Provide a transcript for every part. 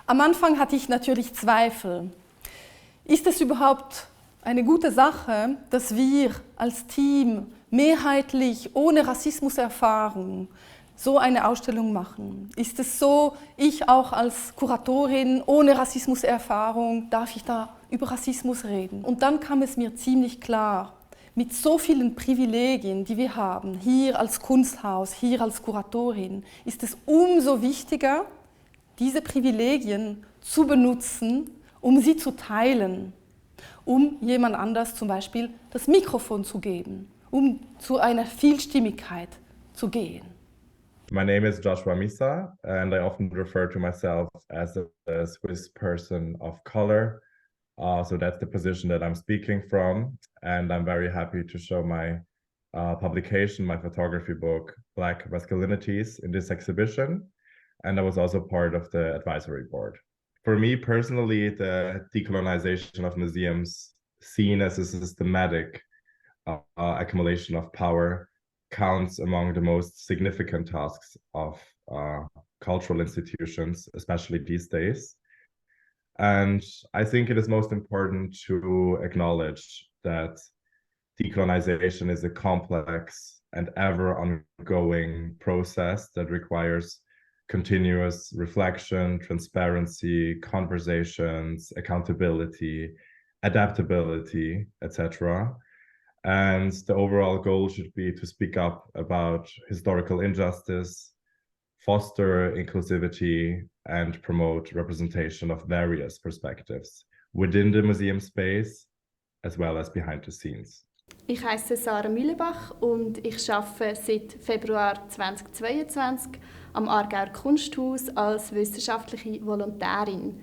Am Anfang hatte ich natürlich Zweifel. Ist es überhaupt eine gute Sache, dass wir als Team mehrheitlich ohne Rassismuserfahrung so eine Ausstellung machen? Ist es so, ich auch als Kuratorin ohne Rassismuserfahrung, darf ich da über Rassismus reden? Und dann kam es mir ziemlich klar, mit so vielen Privilegien, die wir haben, hier als Kunsthaus, hier als Kuratorin, ist es umso wichtiger, diese Privilegien zu benutzen, um sie zu teilen, um jemand anders zum Beispiel das Mikrofon zu geben, um zu einer Vielstimmigkeit zu gehen. My name is Joshua Misa, and I often refer to myself as a Swiss person of color. So that's the position that I'm speaking from, and I'm very happy to show my publication, my photography book, Black Masculinities, in this exhibition. And I was also part of the advisory board. For me personally, the decolonization of museums, seen as a systematic accumulation of power, counts among the most significant tasks of cultural institutions, especially these days. And I think it is most important to acknowledge that decolonization is a complex and ever ongoing process that requires continuous reflection, transparency, conversations, accountability, adaptability, etc. And the overall goal should be to speak up about historical injustice, foster inclusivity, and promote representation of various perspectives within the museum space as well as behind the scenes. Ich heiße Sarah Mühlebach und ich arbeite seit Februar 2022 am Aargauer Kunsthaus als wissenschaftliche Volontärin.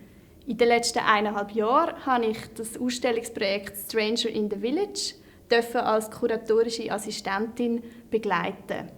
In den letzten 1,5 Jahren habe ich das Ausstellungsprojekt Stranger in the Village als kuratorische Assistentin begleiten.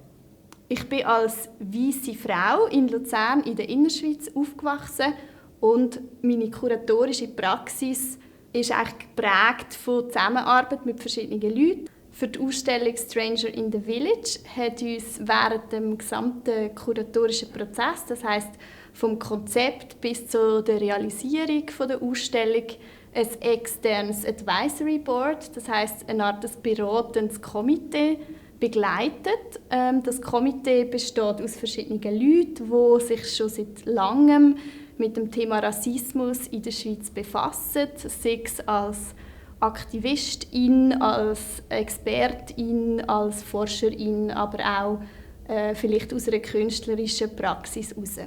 Ich bin als weiße Frau in Luzern in der Innerschweiz aufgewachsen und meine kuratorische Praxis ist eigentlich geprägt von Zusammenarbeit mit verschiedenen Leuten. Für die Ausstellung Stranger in the Village hat uns während dem gesamten kuratorischen Prozess, das heisst vom Konzept bis zu der Realisierung der Ausstellung, ein externes Advisory Board, das heisst eine Art beratendes Komitee, begleitet. Das Komitee besteht aus verschiedenen Leuten, die sich schon seit langem mit dem Thema Rassismus in der Schweiz befassen, sei es als Aktivistin, als Expertin, als Forscherin, aber auch vielleicht aus einer künstlerischen Praxis heraus.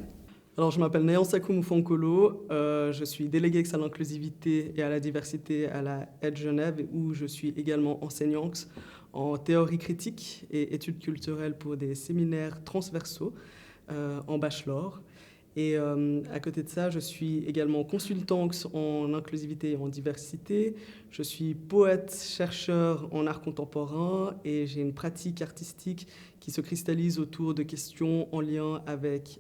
Alors, je m'appelle Néan Sakou Moufonkolo, je suis déléguée à l'inclusivité et à la diversité à la Aide Genève, où je suis également enseignante en théorie critique et études culturelles pour des séminaires transversaux en bachelor. Et à côté de ça, je suis également consultante en inclusivité et en diversité. Je suis poète, chercheur en art contemporain et j'ai une pratique artistique qui se cristallise autour de questions en lien avec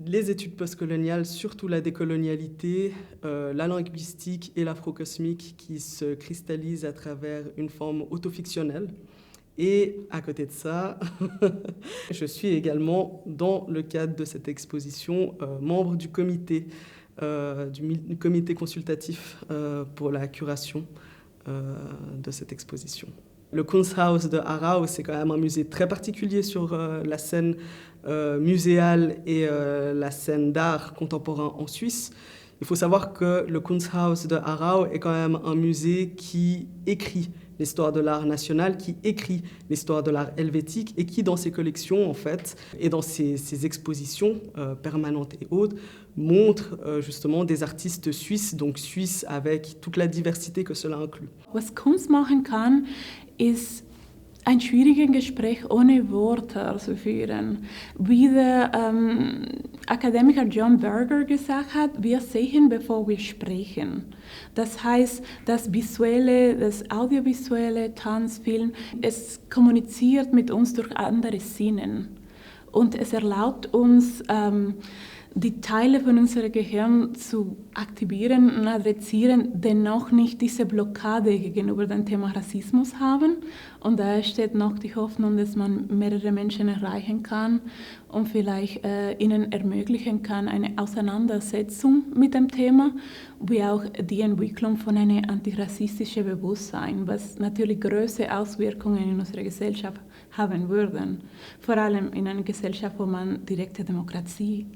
les études postcoloniales, surtout la décolonialité, la linguistique et l'afrocosmique qui se cristallisent à travers une forme autofictionnelle. Et à côté de ça, je suis également, dans le cadre de cette exposition, membre du comité consultatif pour la curation de cette exposition. Le Kunsthaus de Aarau, c'est quand même un musée très particulier sur la scène muséale et la scène d'art contemporain en Suisse. Il faut savoir que le Kunsthaus de Aarau est quand même un musée qui écrit l'histoire de l'art national, qui écrit l'histoire de l'art helvétique et qui, dans ses collections, en fait, et dans ses expositions permanentes et autres, montre justement des artistes suisses, donc suisses avec toute la diversité que cela inclut. Was Kunst machen kann, ist ein schwieriges Gespräch ohne Worte zu führen. Wie der Akademiker John Berger gesagt hat, wir sehen, bevor wir sprechen. Das heißt, das Visuelle, das Audiovisuelle, Tanzfilm, es kommuniziert mit uns durch andere Sinnen. Und es erlaubt uns, die Teile von unserem Gehirn zu aktivieren und adressieren, die noch nicht diese Blockade gegenüber dem Thema Rassismus haben. Und da steht noch die Hoffnung, dass man mehrere Menschen erreichen kann und vielleicht ihnen ermöglichen kann, eine Auseinandersetzung mit dem Thema, wie auch die Entwicklung von einem antirassistischen Bewusstsein, was natürlich große Auswirkungen in unserer Gesellschaft haben würden. Vor allem in einer Gesellschaft, wo man direkte Demokratie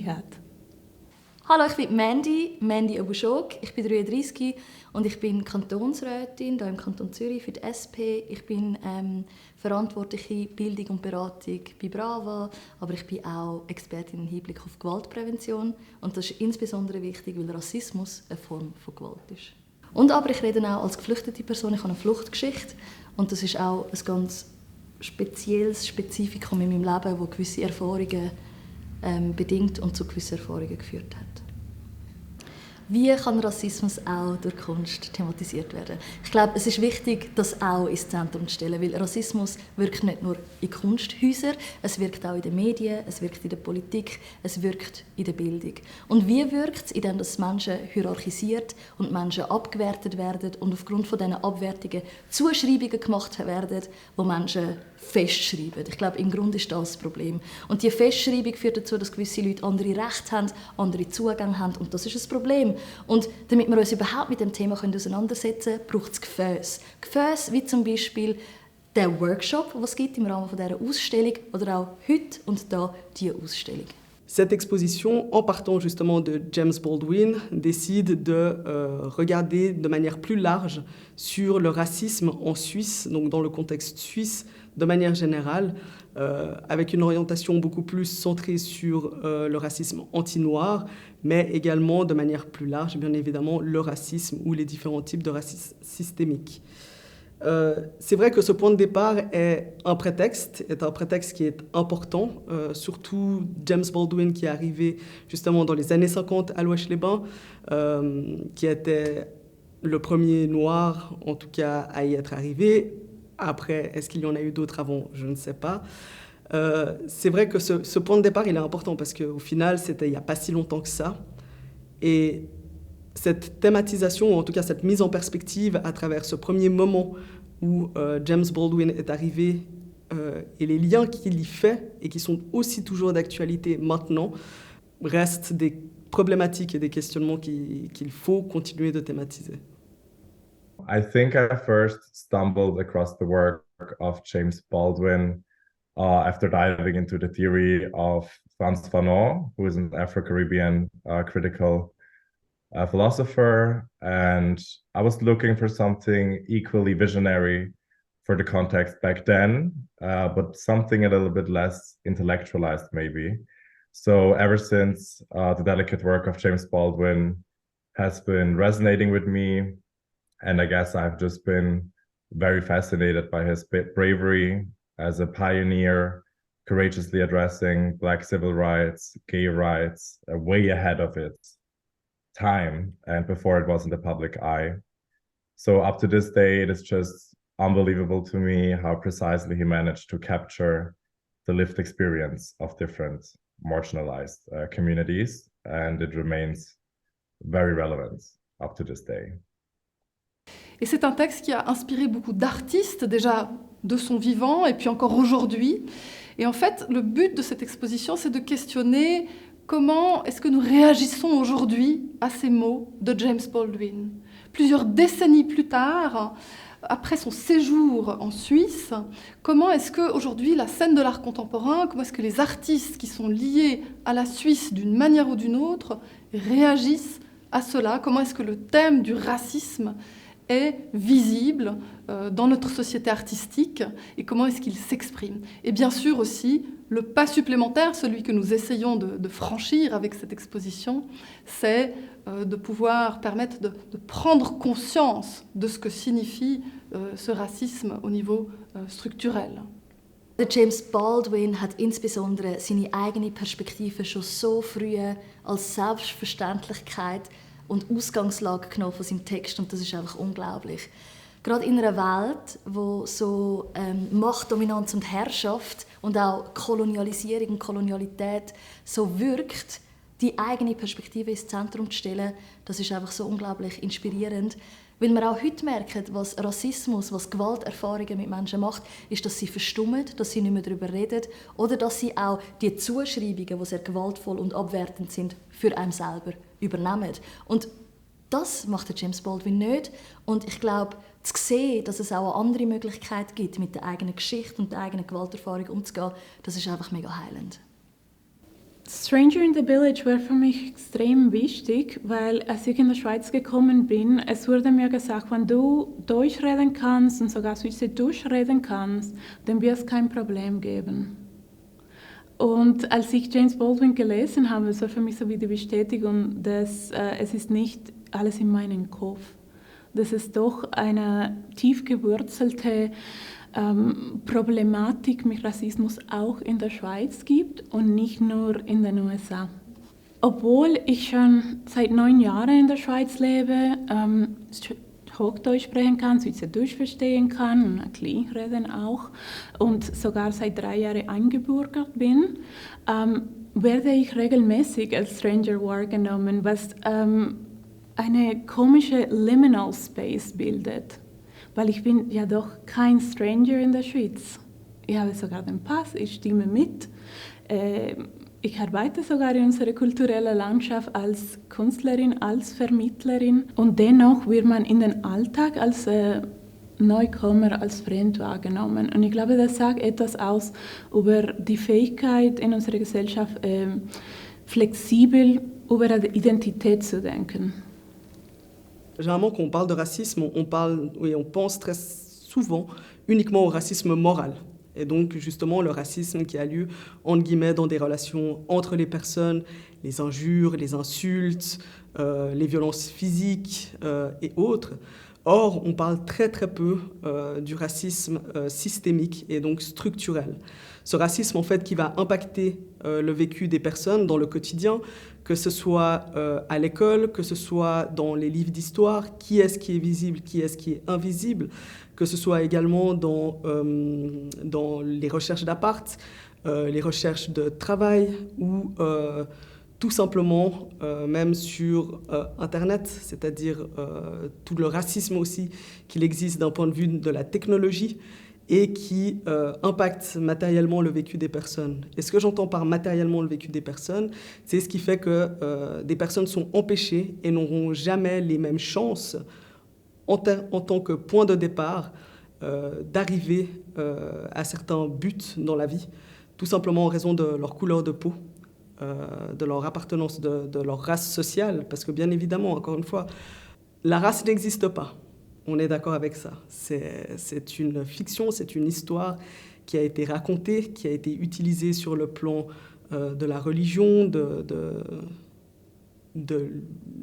hat. Hallo, ich bin Mandy Obuschok. Ich bin 33 und ich bin Kantonsrätin hier im Kanton Zürich für die SP. Ich bin verantwortliche Bildung und Beratung bei Brava, aber ich bin auch Expertin im Hinblick auf Gewaltprävention. Und das ist insbesondere wichtig, weil Rassismus eine Form von Gewalt ist. Und aber ich rede auch als geflüchtete Person. Ich habe eine Fluchtgeschichte und das ist auch ein ganz spezielles Spezifikum in meinem Leben, das gewisse Erfahrungen bedingt und zu gewissen Erfahrungen geführt hat. Wie kann Rassismus auch durch Kunst thematisiert werden? Ich glaube, es ist wichtig, das auch ins Zentrum zu stellen, weil Rassismus wirkt nicht nur in Kunsthäusern, es wirkt auch in den Medien, es wirkt in der Politik, es wirkt in der Bildung. Und wie wirkt es, indem dass Menschen hierarchisiert und Menschen abgewertet werden und aufgrund von diesen Abwertungen Zuschreibungen gemacht werden, die Menschen festschreiben. Ich glaube, im Grunde ist das das Problem. Und diese Festschreibung führt dazu, dass gewisse Leute andere Rechte haben, andere Zugänge haben und das ist ein Problem. Und damit wir uns überhaupt mit dem Thema auseinandersetzen können, braucht es Gefäße. Gefäße wie zum Beispiel der Workshop, den es gibt im Rahmen dieser Ausstellung oder auch heute und da diese Ausstellung. Cette exposition, en partant justement de James Baldwin, décide de regarder de manière plus large sur le racisme en Suisse, donc dans le contexte suisse de manière générale, avec une orientation beaucoup plus centrée sur le racisme anti-noir, mais également de manière plus large, bien évidemment, le racisme ou les différents types de racisme systémique. C'est vrai que ce point de départ est un prétexte qui est important, surtout James Baldwin qui est arrivé justement dans les années 50 à l'Ouest-les-Bains, qui était le premier noir en tout cas à y être arrivé. Après, est-ce qu'il y en a eu d'autres avant? Je ne sais pas. C'est vrai que ce point de départ il est important parce qu'au final c'était il n'y a pas si longtemps que ça. Et cette thématisation, ou en tout cas cette mise en perspective à travers ce premier moment où James Baldwin est arrivé et les liens qu'il y fait et qui sont aussi toujours d'actualité maintenant, restent des problématiques et des questionnements qu'il faut continuer de thématiser. I think I first stumbled across the work of James Baldwin after diving into the theory of Frantz Fanon, who is an Afro-Caribbean critical philosopher, and I was looking for something equally visionary for the context back then, but something a little bit less intellectualized maybe. So ever since, the delicate work of James Baldwin has been resonating with me, and I guess I've just been very fascinated by his bravery as a pioneer, courageously addressing Black civil rights, gay rights, way ahead of its time and before it was in the public eye. So up to this day, it is just unbelievable to me how precisely he managed to capture the lived experience of different marginalized communities, and it remains very relevant up to this day. Et c'est un texte qui a inspiré beaucoup d'artistes, déjà de son vivant, et puis encore aujourd'hui. Et en fait, le but de cette exposition, c'est de questionner comment est-ce que nous réagissons aujourd'hui à ces mots de James Baldwin. Plusieurs décennies plus tard, après son séjour en Suisse, comment est-ce qu'aujourd'hui la scène de l'art contemporain, comment est-ce que les artistes qui sont liés à la Suisse d'une manière ou d'une autre réagissent à cela? Comment est-ce que le thème du racisme est visible dans notre société artistique et comment est-ce qu'il s'exprime? Et bien sûr aussi, le pas supplémentaire, celui que nous essayons de franchir avec cette exposition, c'est de pouvoir permettre de prendre conscience de ce que signifie ce racisme au niveau structurel. James Baldwin hat insbesondere seine eigene Perspektive schon so früh als Selbstverständlichkeit und Ausgangslage genommen von seinem Text und das ist einfach unglaublich. Gerade in einer Welt, wo so Machtdominanz und Herrschaft und auch Kolonialisierung und Kolonialität so wirkt, die eigene Perspektive ins Zentrum zu stellen, das ist einfach so unglaublich inspirierend. Weil wir auch heute merken, was Rassismus, was Gewalterfahrungen mit Menschen macht, ist, dass sie verstummen, dass sie nicht mehr darüber reden oder dass sie auch die Zuschreibungen, die sehr gewaltvoll und abwertend sind, für einen selber übernehmen. Und das macht der James Baldwin nicht. Und ich glaube, zu sehen, dass es auch eine andere Möglichkeit gibt, mit der eigenen Geschichte und der eigenen Gewalterfahrung umzugehen, das ist einfach mega heilend. Stranger in the Village war für mich extrem wichtig, weil als ich in die Schweiz gekommen bin, es wurde mir gesagt, wenn du Deutsch reden kannst und sogar Schweizerdeutsch reden kannst, dann wird es kein Problem geben. Und als ich James Baldwin gelesen habe, es war für mich so wie die Bestätigung, dass es ist nicht alles in meinem Kopf, dass es doch eine tief gewurzelte Problematik mit Rassismus auch in der Schweiz gibt und nicht nur in den USA. Obwohl ich schon seit 9 Jahren in der Schweiz lebe, Hochdeutsch sprechen kann, Schweizerdeutsch verstehen kann und ein bisschen reden auch und sogar seit 3 Jahren eingebürgert bin, werde ich regelmäßig als Stranger wahrgenommen, was eine komische Liminal Space bildet. Weil ich bin ja doch kein Stranger in der Schweiz. Ich habe sogar den Pass, ich stimme mit. Ich arbeite sogar in unserer kulturellen Landschaft als Künstlerin, als Vermittlerin. Und dennoch wird man in den Alltag als Neukommer, als fremd wahrgenommen. Und ich glaube, das sagt etwas aus über die Fähigkeit in unserer Gesellschaft, flexibel über die Identität zu denken. Généralement, quand on parle de racisme, on pense très souvent uniquement au racisme moral. Et donc, justement, le racisme qui a lieu, entre guillemets, dans des relations entre les personnes, les injures, les insultes, les violences physiques et autres. Or, on parle très très peu du racisme systémique et donc structurel. Ce racisme, en fait, qui va impacter le vécu des personnes dans le quotidien, que ce soit à l'école, que ce soit dans les livres d'histoire, qui est-ce qui est visible, qui est-ce qui est invisible, que ce soit également dans les recherches d'appart, les recherches de travail ou tout simplement même sur Internet, c'est-à-dire tout le racisme aussi qu'il existe d'un point de vue de la technologie et qui impacte matériellement le vécu des personnes. Et ce que j'entends par matériellement le vécu des personnes, c'est ce qui fait que des personnes sont empêchées et n'auront jamais les mêmes chances en tant que point de départ d'arriver à certains buts dans la vie, tout simplement en raison de leur couleur de peau, de leur appartenance, de leur race sociale, parce que bien évidemment, encore une fois, la race n'existe pas. On est d'accord avec ça. C'est une fiction, c'est une histoire qui a été racontée, qui a été utilisée sur le plan de la religion, de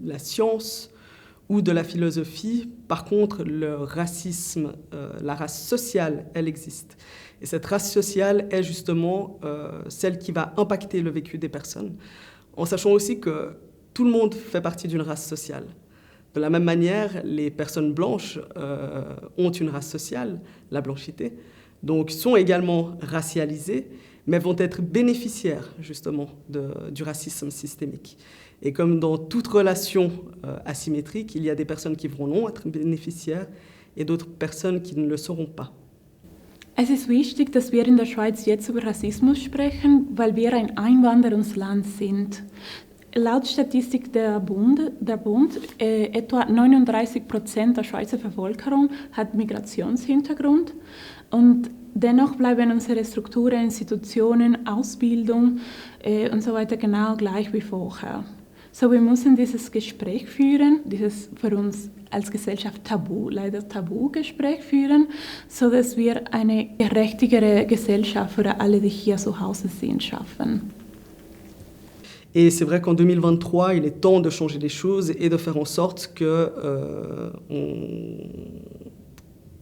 la science ou de la philosophie. Par contre, le racisme, la race sociale, elle existe. Et cette race sociale est justement celle qui va impacter le vécu des personnes, en sachant aussi que tout le monde fait partie d'une race sociale. De la même manière, les personnes blanches ont une race sociale, la blanchité, donc sont également racialisées, mais vont être bénéficiaires justement du racisme systémique. Et comme dans toute relation asymétrique, il y a des personnes qui vont être bénéficiaires et d'autres personnes qui ne le seront pas. Es ist wichtig, dass wir in der Schweiz jetzt über Rassismus sprechen, weil wir ein Einwanderungsland sind. Laut Statistik der Bund etwa 39% der Schweizer Bevölkerung hat Migrationshintergrund und dennoch bleiben unsere Strukturen, Institutionen, Ausbildung und so weiter genau gleich wie vorher. So, wir müssen dieses Gespräch führen, dieses für uns als Gesellschaft leider Tabu-Gespräch führen, sodass wir eine gerechtigere Gesellschaft für alle, die hier zu Hause sind, schaffen. Et c'est vrai qu'en 2023, il est temps de changer les choses et de faire en sorte qu'on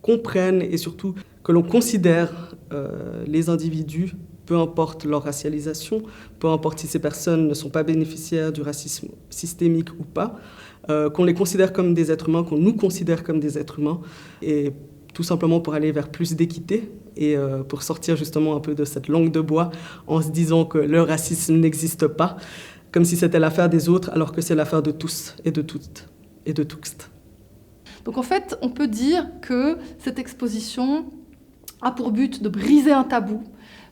comprenne et surtout que l'on considère les individus, peu importe leur racialisation, peu importe si ces personnes ne sont pas bénéficiaires du racisme systémique ou pas, qu'on les considère comme des êtres humains, qu'on nous considère comme des êtres humains. Et tout simplement pour aller vers plus d'équité et pour sortir justement un peu de cette langue de bois en se disant que le racisme n'existe pas, comme si c'était l'affaire des autres alors que c'est l'affaire de tous et de toutes et de tous. Donc en fait, on peut dire que cette exposition a pour but de briser un tabou,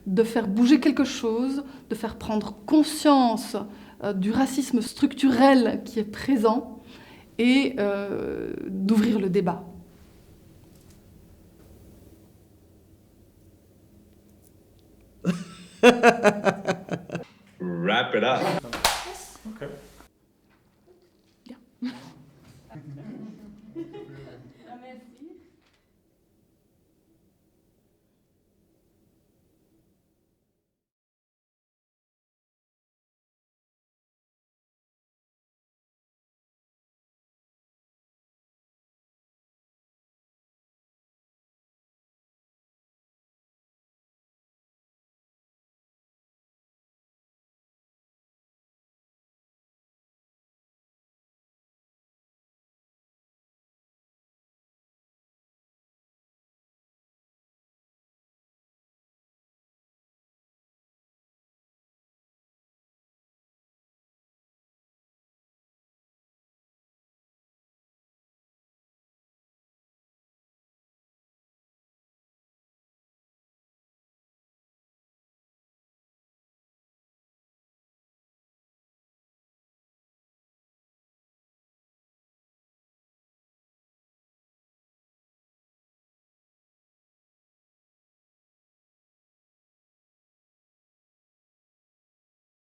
de faire bouger quelque chose, de faire prendre conscience du racisme structurel qui est présent et d'ouvrir le débat. Wrap it up. Yes. Okay.